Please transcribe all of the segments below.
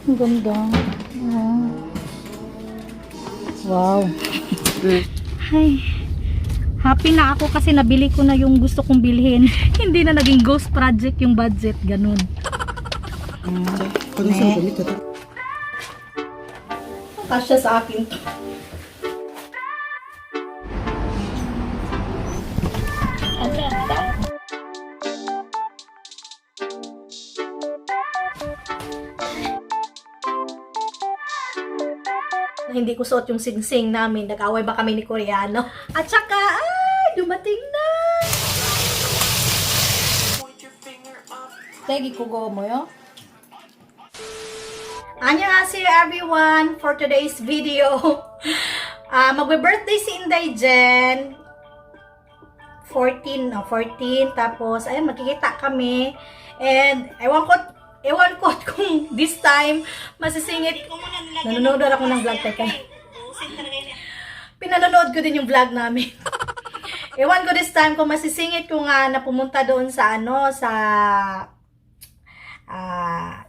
Ang ganda. Ah. Wow. Hi. Happy na ako kasi nabili ko na yung gusto kong bilhin. Hindi na naging ghost project yung budget. Ganun. Kasya sa akin to. Hindi ko suot yung singsing namin. Nag-away ba kami ni Koreano? At saka, ay, dumating na! Tegi ko go mo yo. Annyeonghaseyo everyone! For today's video, magbe-birthday si Inday Jen. 14. Tapos, ayun, magkikita kami. And, ewan ko kung this time masisingit. Nanonood ako ng vlog, teka. Pinanonood ko din yung vlog namin. Ewan ko this time kung masisingit ko nga na pumunta doon sa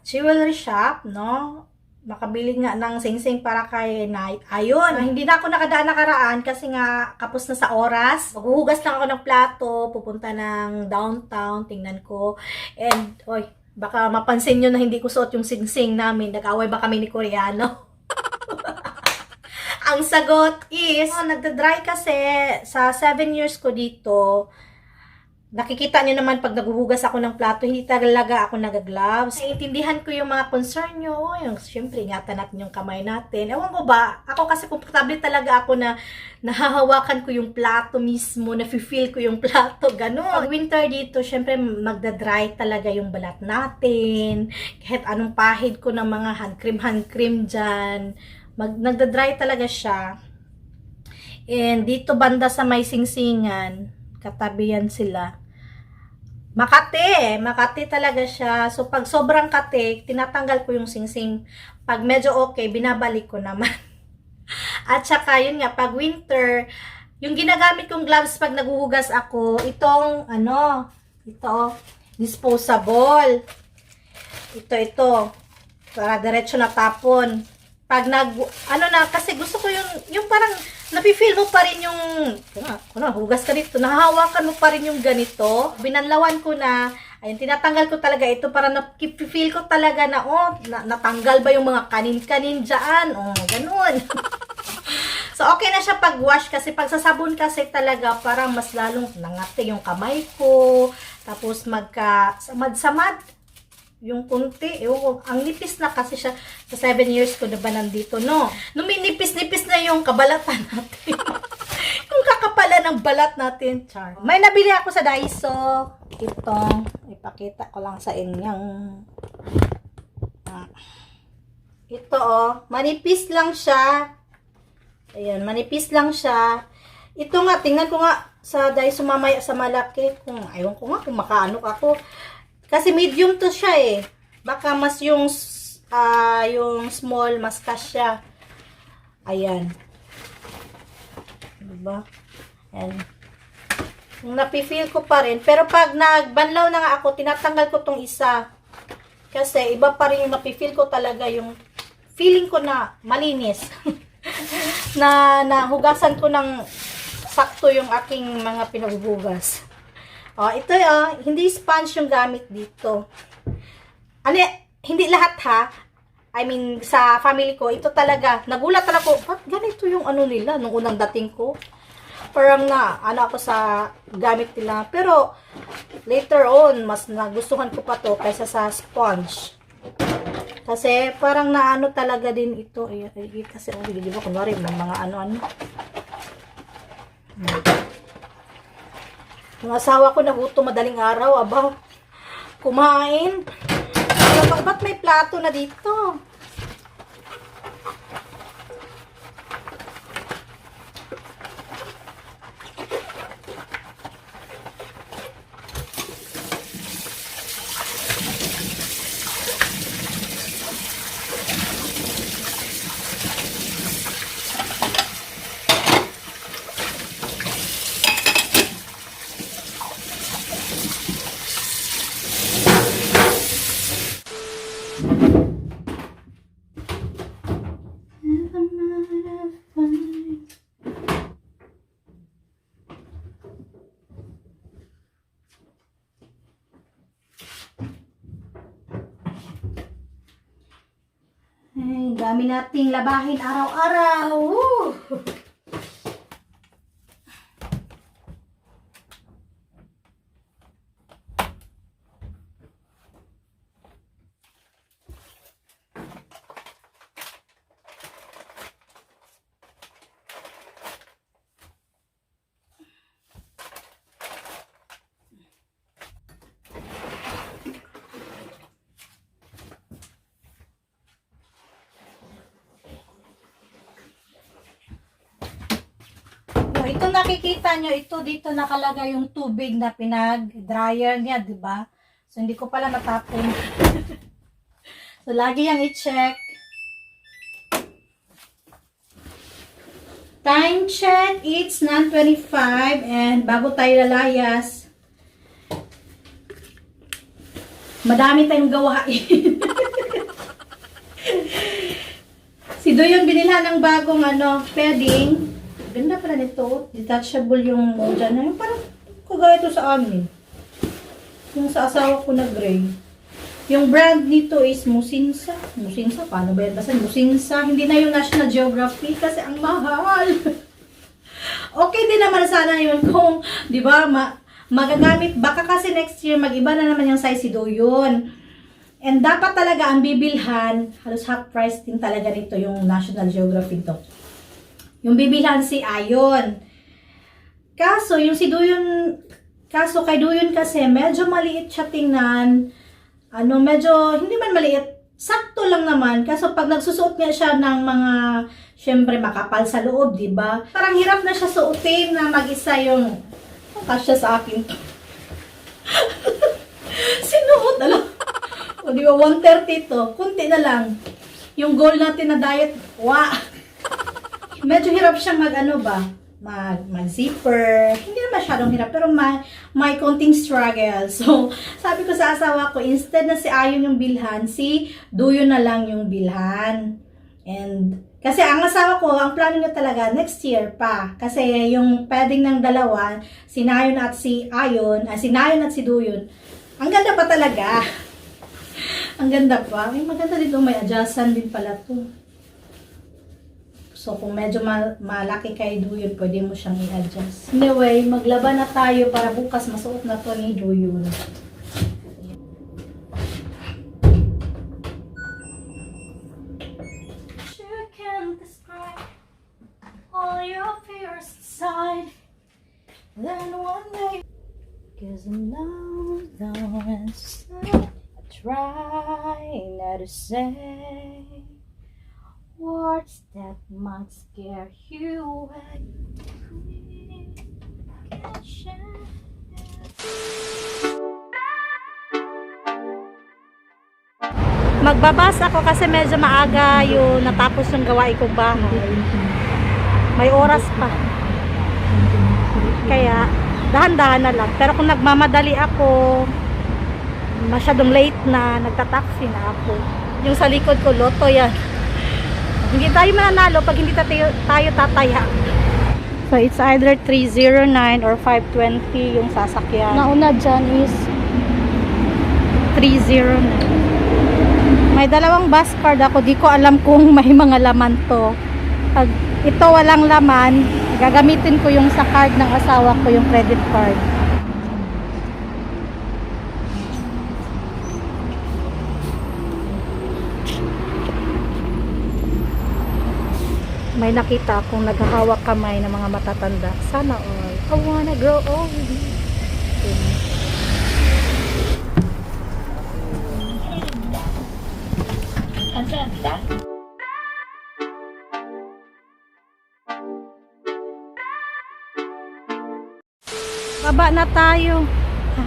jewelry shop, no? Makabili nga ng singsing para kay Night. Ayun, hindi na ako nakadaan nakaraan kasi nga kapos na sa oras. Maghuhugas lang ako ng plato, pupunta ng downtown, tingnan ko. And, oy, baka mapansin nyo na hindi ko suot yung singsing namin. Nag-away ba kami ni Koreano? Ang sagot is, nagda-dry kasi sa 7 years ko dito. Nakikita nyo naman pag naghuhugas ako ng plato, hindi talaga ako nag-gloves. Naiintindihan ko yung mga concern nyo. Yung, syempre, ingatan natin yung kamay natin. Ewan ko ba, ako kasi komportable talaga ako na nahahawakan ko yung plato mismo, na-feel ko yung plato, gano'n. Pag winter dito, syempre, magda-dry talaga yung balat natin. Kahit anong pahid ko ng mga hand cream dyan, nagda-dry talaga siya. And dito banda sa may singsingan, katabihan sila. Makati talaga siya. So, pag sobrang kate, tinatanggal ko yung singsing. Pag medyo okay, binabalik ko naman. At saka, yun nga, pag winter, yung ginagamit kong gloves pag naguhugas ako, itong, ito, disposable. Ito. Para diretso na tapon. Pag kasi gusto ko yung parang, napifeel mo pa rin yung, hugas ka dito, nahahawakan mo pa rin yung ganito. Binanlawan ko na, ayun, tinatanggal ko talaga ito para napifeel ko talaga na, natanggal ba yung mga kanin-kanin dyan, ganun. So, okay na siya pag-wash kasi pag sa sabon kasi talaga, parang mas lalong nangati yung kamay ko, tapos samad-samad yung kunti, ang nipis na kasi siya sa 7 years ko na ba nandito, no? Numinipis-nipis na yung kabalatan natin. Yung kakapala ng balat natin, char. May nabili ako sa Daiso. Itong, ipakita ko lang sa inyong. Ito, manipis lang siya. Ayan, manipis lang siya. Ito nga, tingnan ko nga sa Daiso mamaya sa malaki. Ayaw ko nga kung makaano ako. Kasi medium to siya eh. Baka mas yung small, mas kasya. Ayan. Diba? Ayan. Napifeel ko pa rin. Pero pag nagbanlaw na nga ako, tinatanggal ko tong isa. Kasi iba pa rin yung napifeel ko talaga yung feeling ko na malinis. na hugasan ko ng sakto yung aking mga pinaghuhugas. Ito hindi sponge yung gamit dito. Hindi lahat ha. I mean, sa family ko, ito talaga. Nagulat ako, ba't ganito yung nila nung unang dating ko? Parang ako sa gamit nila. Pero, later on, mas nagustuhan ko pa to kaysa sa sponge. Kasi, parang talaga din ito. Kasi, di ba, kunwari, may mga Yung asawa ko nagutom madaling araw, kumain. Ba't may plato na dito? Ay, dami nating labahin araw-araw. Woo! Ito nakikita nyo, ito dito nakalagay yung tubig na pinag-dryer niya, di ba? So, hindi ko pala natapon. So, lagi yung i-check. Time check, it's 9:25 and bago tayo lalayas, madami tayong gawain. Si Doyon binilhan ng bagong padding. Ganda pala nito. Detachable yung dyan. Yung parang kagaya ito sa amin. Yung sa asawa ko na gray. Yung brand nito is Musinsa. Musinsa? Paano ba yan? Basta Musinsa. Hindi na yung National Geographic kasi ang mahal. Okay din naman sana yun kung, di ba, magagamit. Baka kasi next year, mag-iba na naman yung size si Doyon. And dapat talaga ang bibilhan, halos half price din talaga nito yung National Geographic to. Yung bibilhan si Ayon. Kaso, yung si Doyon, kay Doyon kasi, medyo maliit siya tingnan. Medyo, hindi man maliit, sakto lang naman. Kaso, pag nagsusuot niya siya ng mga, syempre, makapal sa loob, diba? Parang hirap na siya suotin na mag-isa yung, kasya sa akin to. Sinuot, o diba, 130 to. Kunti na lang. Yung goal natin na diet, medyo hirap siyang mag-zipper. Hindi na masyadong hirap, pero may konting struggle. So, sabi ko sa asawa ko, instead na si Ayon yung bilhan, si Doyon na lang yung bilhan. And, kasi ang asawa ko, ang plano niya talaga, next year pa. Kasi yung padding ng dalawa, si Nayon at si Ayon, si Nayon at si Doyon, ang ganda pa talaga. Ang ganda pa. Ay, maganda dito, may adjustan din pala to. So, kung medyo malaki kay Doyon, pwede mo siyang i-adjust. Anyway, maglaba na tayo para bukas masuot na to ni Doyon. You can describe all your fears inside. Then one day, 'cause I know the rest I try not to say words that might scare you away. Magbabas ako kasi medyo maaga yung natapos yung gawain kong bahay. May oras pa. Kaya dahan-dahan na lang. Pero kung nagmamadali ako, masyadong late na, nagtataxi na ako. Yung sa likod ko, loto yan. Hindi tayo mananalo pag hindi tayo tataya. So, it's either 309 or 520 yung sasakyan. Nauna dyan is 309. May dalawang bus card ako. Di ko alam kung may mga laman to. Pag ito walang laman, gagamitin ko yung sa card ng asawa ko, yung credit card. May nakita akong naghahawak kamay ng mga matatanda. Sana all. I wanna grow old. Baba na tayo.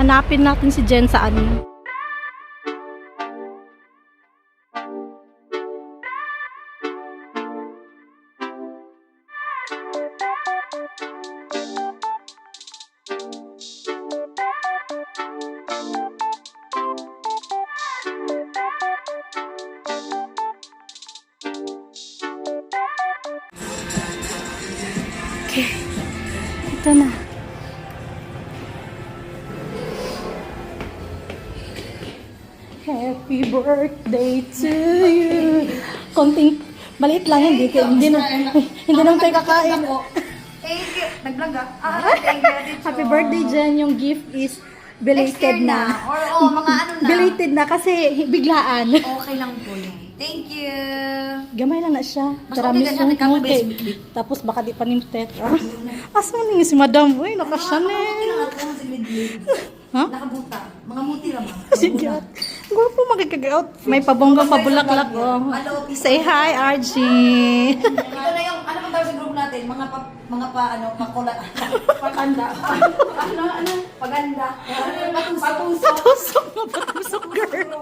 Hanapin natin si Jen saan yun. Okay. Ito na. Happy birthday to you. konting maliit lang yan. Hindi naman tayo kakain. Thank you. Nag-vlog thank you. Happy birthday, Jen. Yung gift is belated na. Or mga ano na. Belated na kasi biglaan. Okay lang po yun. Thank you. Gamay lang na siya. Mas okay ganyan, nagkakabes. Tapos baka di pa nimtet. Asa mo si madam? Uy, naka-Chanel. Ha? Nakabuta. Mga muti lang. Sige. Gwapo magkakagaot. May pabonggang pabulaklak. Oh. Say hi, RG. Ito na yung, ano bang tawag sa group natin? Makula. Paganda. Paganda. Patusok. Patusok na patusok, girl.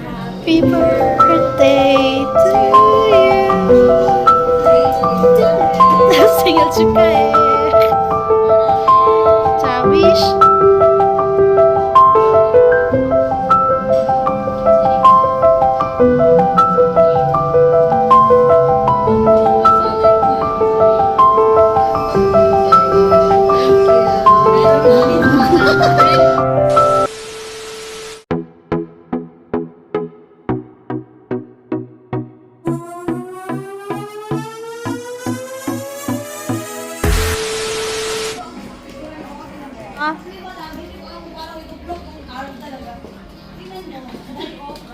Happy birthday to you. Single juga Cawish.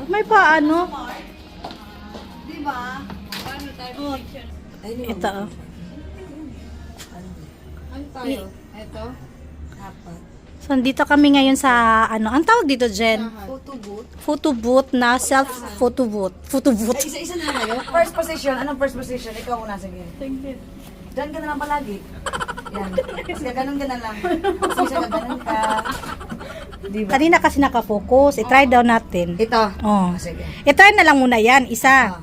May paano? Diba? Ito. Ano tayo? Ito? Apat. So, dito kami ngayon sa, ang tawag dito, Jen? Photo booth. Photo booth na self-photo booth. Photo booth. Isa-isa na kayo. First position. Anong first position? Ikaw muna, sige. Diyan ka na lang palagi. Yan. Sige, ganun ka na lang. Sige, ganun ka. Diba? Kanina kasi nakafocus. I-try daw natin. Ito. Oh. Sige. I-try na lang muna yan. Isa.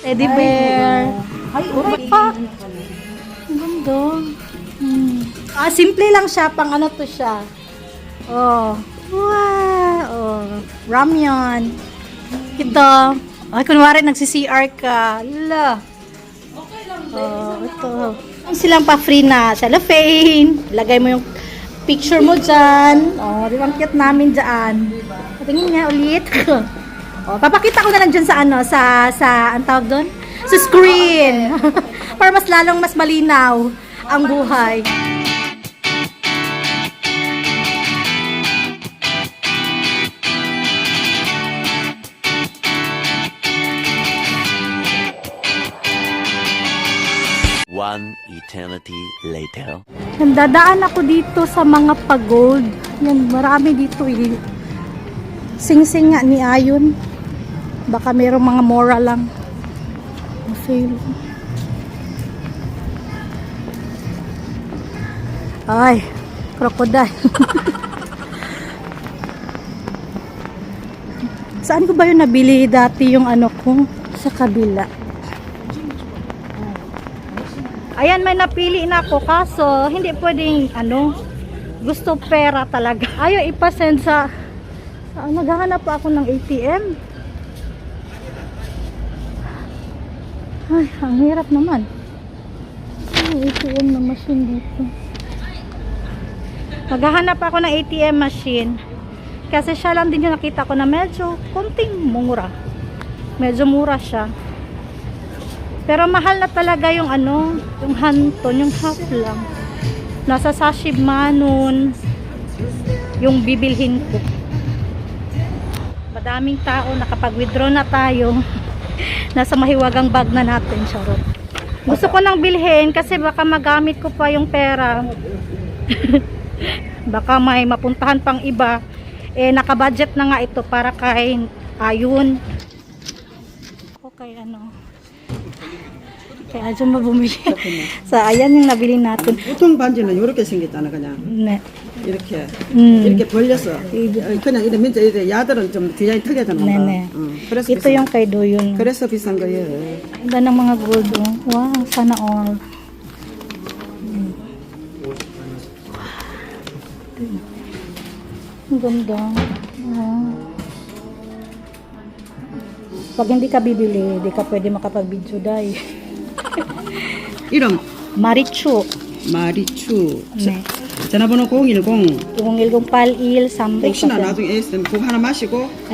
Teddy bear. Ay, Urat pa. Ang ganda. Simple lang siya. Pang ano to siya. Oh. Wow. Oh. Ramyun. Ito. Ay, kunwari nagsi-CR ka. Lala. Okay lang. Oh, ito. Ang silang pa-free na cellophane. Lagay mo yung picture mo dyan. Oh, di ba ang cute namin dyan. Tingin niya ulit. Oh, papakita ko na lang dyan sa ang tawag doon? Sa screen. Para mas lalong mas malinaw ang buhay. One eternity later. Nandadaan ako dito sa mga pagod. Yan, marami dito eh. Sing-sing nga ni Ayon. Baka mayroong mga mora lang. Fail. Ay, crocodile. Saan ko ba yung nabili dati yung ano ko? Sa kabila. Ayan, may napili na ako. Kaso, hindi pwedeng gusto pera talaga. Ayaw ipasend sa naghahanap pa ako ng ATM. Ay, ang hirap naman. Ang ATM na machine dito. Maghahanap ako ng ATM machine. Kasi siya lang din yung nakita ko na medyo konting mura. Medyo mura siya. Pero mahal na talaga yung yung hanton, yung half lang. Nasa sashib manon yung bibilhin ko. Madaming tao, nakapag-withdraw na tayo. Nasa mahiwagang bag na natin, charot. Gusto ko nang bilhin kasi baka magamit ko pa yung pera. Baka may mapuntahan pang iba. Naka-budget na nga ito para kay Ayun. Okay, kaya dyan mabumili. Ayan yung nabili natin. 보통 반지는 이렇게 생겼잖아 그냥 네. 이렇게 이렇게 벌려서 그냥 이런 민자 이래 야들은 좀 디자인 특이하잖아. 네네. 그래서 Ito yung kay Doyon. 그래서 비싼 거예요. Ganda ng mga gold. Oh. Wow, sana all. Ang ganda. Pag hindi ka bibili, hindi ka pwede makapag-video dahil. 이름 Marichu. 마리추. 네. 전화번호 010. 01081 혹시나 300. 나중에 있으면 그거 하나 마시고. 자,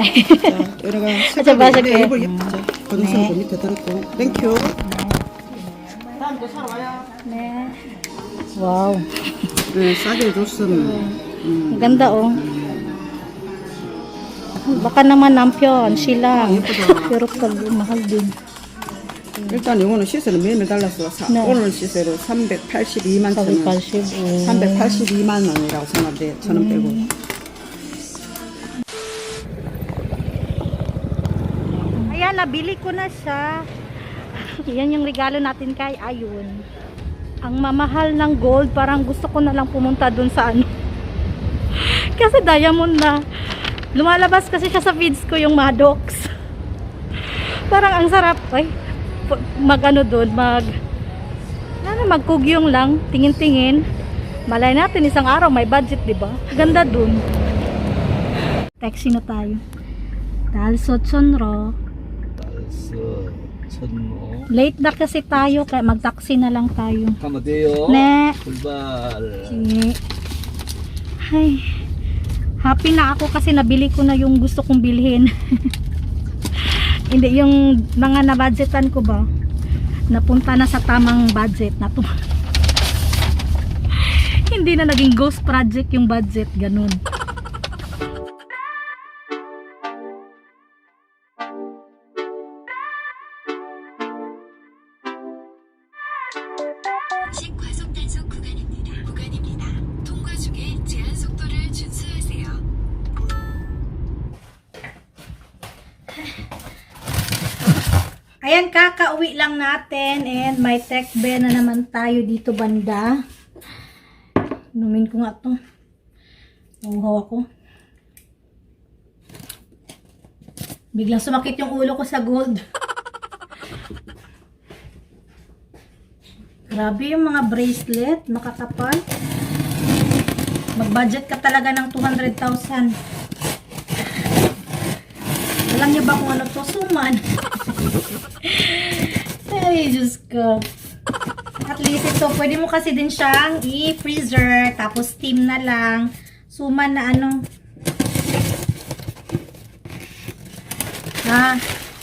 여러가 자, 마실게요. 자, 건너서 밑에 들었고. 땡큐. 다음 또 사러 와요. 네. Wow. 네, 싸게 줬음. Ang ganda oh. Baka naman nampion sila. Pero pag mahal din. 일단 이거는 시세를 매일 달랐어. 네. 오늘 시세로 382만 천 원. 380. 382만 원이라고 생각돼. 천원 빼고. Ayan, nabili ko na siya. Yan yung regalo natin kay Ayun. Ang mamahal ng gold, parang gusto ko na lang pumunta dun sa ano. Kasi diamond na. Lumalabas kasi siya sa feeds ko yung Maddox. Parang ang sarap. Ay, mag-ano dun, magkugyong lang, tingin-tingin. Malay natin isang araw may budget, di ba? Ganda dun. Taxi na tayo. Dalso Chonro. 천모 Late na kasi tayo, kaya mag-taxi na lang tayo. 가면 돼요. 네. 출발. Sige. Ay, happy na ako kasi nabili ko na yung gusto kong bilhin. Hindi, yung mga na-budgetan ko ba, napunta na sa tamang budget na to. Hindi na naging ghost project yung budget, ganun. 과속 단속 구간입니다. 통과 중에 제한 속도를 준수하세요. Ayan, kakauwi lang natin and may tech bear na naman tayo dito banda. Inumin ko nga to. Nauhaw ako. Biglang sumakit yung ulo ko sa gold. Grabe yung mga bracelet, makakapal. Mag-budget ka talaga ng 200,000. Alam niyo ba kung ano to? Suman. Ay, Diyos ko. At least ito, pwede mo kasi din siyang i-freezer, tapos steam na lang. Suman na ano.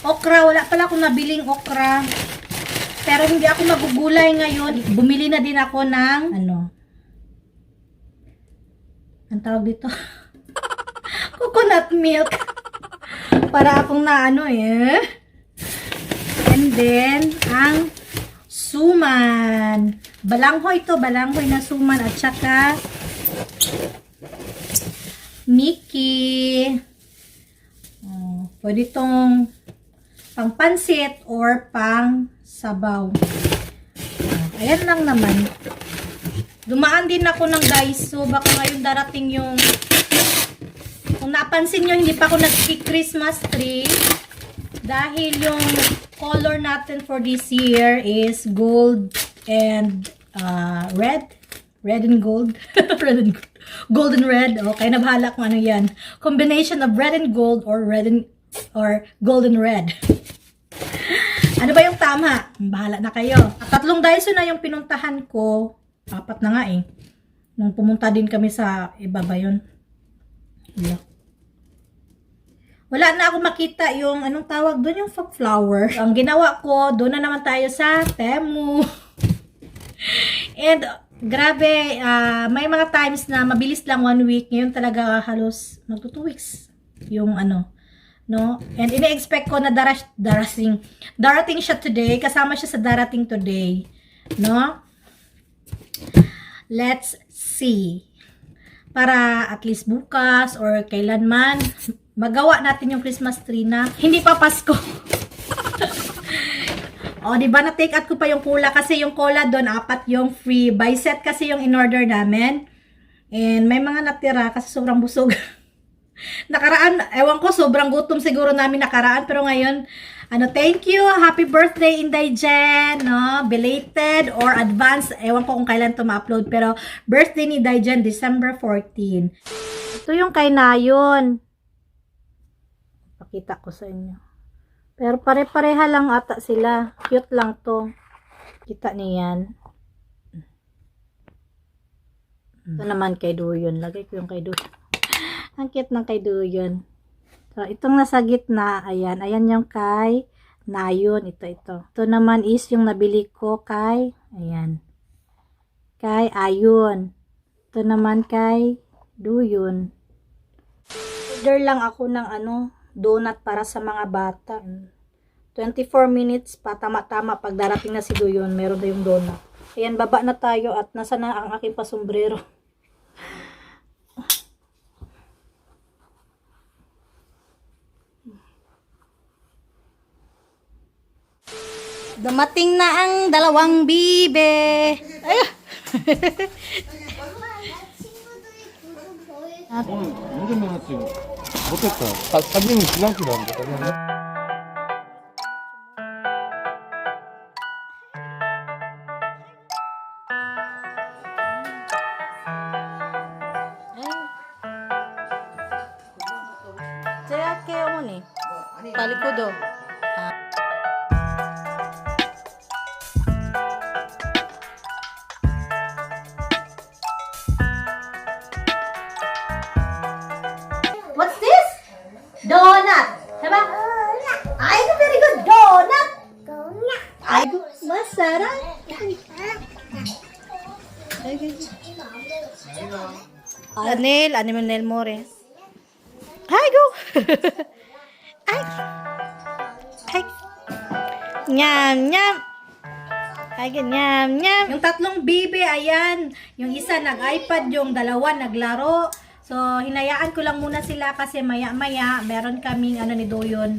Okra. Wala pala akong nabiling okra. Pero hindi ako magugulay ngayon. Bumili na din ako ng, ang tawag dito? Coconut milk. Para akong na And then, ang suman. Balanghoy to, balanghoy na suman. At saka, Mickey. Pwede tong pang pansit or pang sabaw. Ayan lang naman. Dumaan din ako ng Daiso. Baka ngayon darating yung, kung napansin nyo, hindi pa ako nag-Christmas tree. Dahil yung color natin for this year is gold and red. Red and gold. Red and gold. Gold and red. Okay, nabahala kung ano yan. Combination of red and gold or gold and red. Ano ba yung tama? Bahala na kayo. At 3 Daiso na yung pinuntahan ko. 4 na nga eh. Nung pumunta din kami sa iba ba yun? Wala na ako makita yung anong tawag doon, yung flower. Ang ginawa ko, doon na naman tayo sa Temu. And grabe, may mga times na mabilis lang 1 week. Ngayon talaga halos magto 2 weeks. Yung no? And ine-expect ko na darating siya today. Kasama siya sa darating today. No? Let's see. Para at least bukas or kailanman magawa natin yung Christmas tree na hindi pa Pasko. O, diba na-take out ko pa yung cola kasi yung cola doon, 4 yung free. By set kasi yung in-order namin. And may mga natira kasi sobrang busog. Nakaraan, ewan ko, sobrang gutom siguro namin nakaraan. Pero ngayon, thank you. Happy birthday, Inday Jen. No? Belated or advance. Ewan ko kung kailan to ma-upload. Pero birthday ni Inday Jen, December 14. Ito yung kay Nayon. Pakita ko sa inyo. Pero pare-pareha lang ata sila. Cute lang to. Kita niyan. Ito naman kay Duyon. Lagay ko yung kay Duyon. Ang cute ng kay Duyon. So, itong nasa gitna, ayan. Ayan yung kay Nayon. Ito. Ito naman is yung nabili ko kay, ayan. Kay Ayon. Ito naman kay Duyon. Order lang ako ng donut para sa mga bata. 24 minutes pa, tama-tama. Pag darating na si Duyon, meron na yung donut. Ayan, baba na tayo at nasa na ang aking pasombrero. Dumating na ang dalawang bibe. Ay! 완전 많았지. 못했다. 사진이 지나기도 안 돼. Saya kayo mo ni. Palikodo. What's this? Donut. Diba? Ay, very good. Donut. Ay, masarap. Anel, Anel More. Hi, go. Ay. Ay. Nyam, nyam. Ay, nyam, nyam. Yung tatlong bibi, ayan. Yung isa nag-iPad, yung dalawa naglaro. So, hinayaan ko lang muna sila kasi maya-maya, meron kaming, ni Doyon,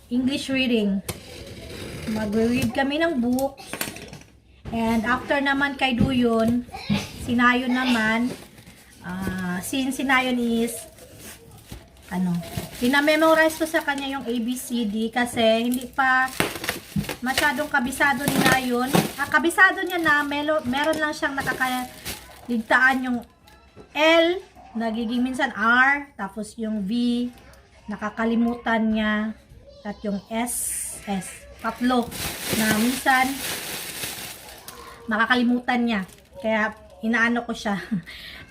English reading. Mag-read kami ng book. And after naman kay Doyon, sinayon naman, since sinayon is, pinamemorize ko sa kanya yung ABCD kasi hindi pa masyadong kabisado ni Nayon. Kabisado niya na, meron lang siyang nakakaligtaan yung L, nagiging minsan R, tapos yung V, nakakalimutan niya, at yung S, tatlo, na minsan, makakalimutan niya. Kaya, inaano ko siya.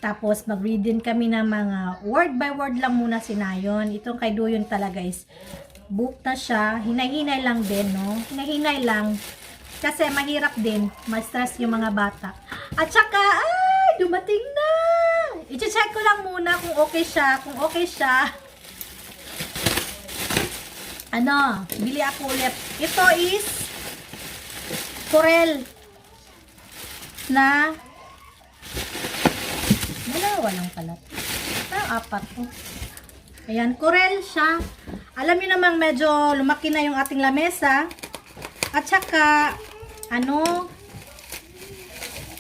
Tapos, mag-read din kami ng mga word by word lang muna si Nayon. Itong kay Doyon talaga is, book na siya, hinay-hinay lang din, no? Hinay-hinay lang. Kasi, mahirap din, ma-stress yung mga bata. At saka, ay, dumating na! I-check ko lang muna kung okay siya. Kung okay siya, bili ako ulit. Ito is Corel na dalawa lang pala. Apat to. Ayan, Corel siya. Alam niyo namang medyo lumaki na yung ating lamesa. At saka,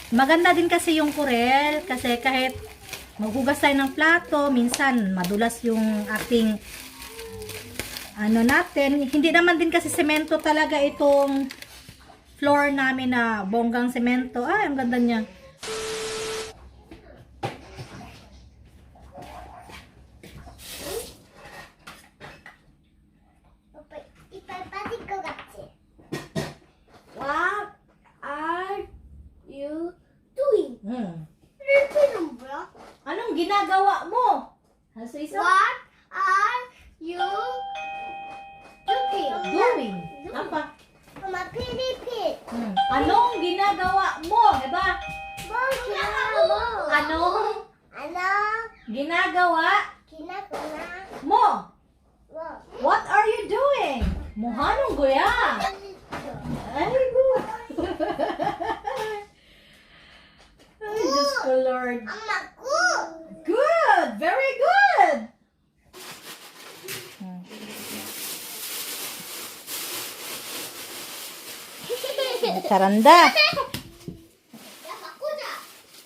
maganda din kasi yung Corel. Kasi kahit maghugas tayo ng plato, minsan madulas yung ating natin. Hindi naman din kasi semento talaga itong floor namin na bonggang semento. Ay, ang ganda niya. What are you doing? Anong ginagawa mo? What are you doing? Apa? Mama, pit. Anong ginagawa mo? Diba? Anong ginagawa mo? What are you doing? Muhanong goya. Ay, good. Ay, Diyos ko, Lord. Good! Very good! Charanda.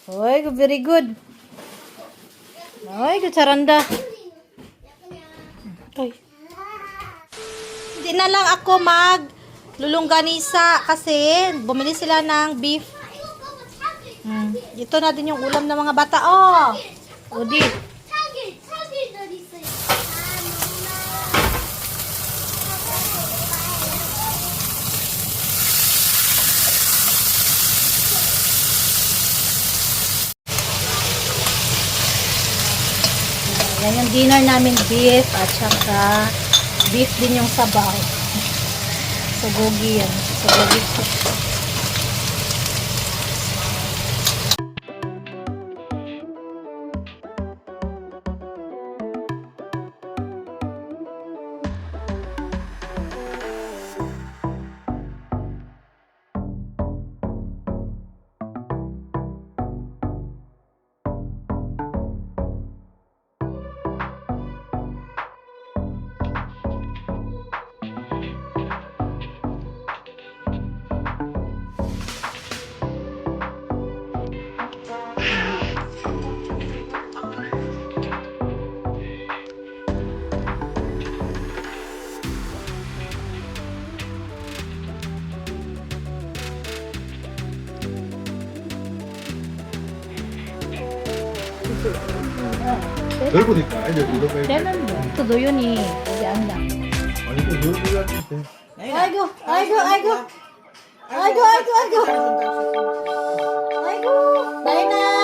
Oy, very good. Ay, kutsaranda. Ay. Hindi na lang ako lulungganisa kasi bumili sila ng beef. Ito na din yung ulam ng mga bata. Oh! Udi. target 어디 있어요? Yan yung dinner namin, beef at saka beef din yung sabaw. Sugogi yan. Sugogi. 넓으니까 애들 이거 빼고. Ito do yun eh. Diyan lang. 아니, 또 넓어야 돼. Aigo! Aigo! Aigo! Aigo! Aigo! Aigo! Aigo! Bye na!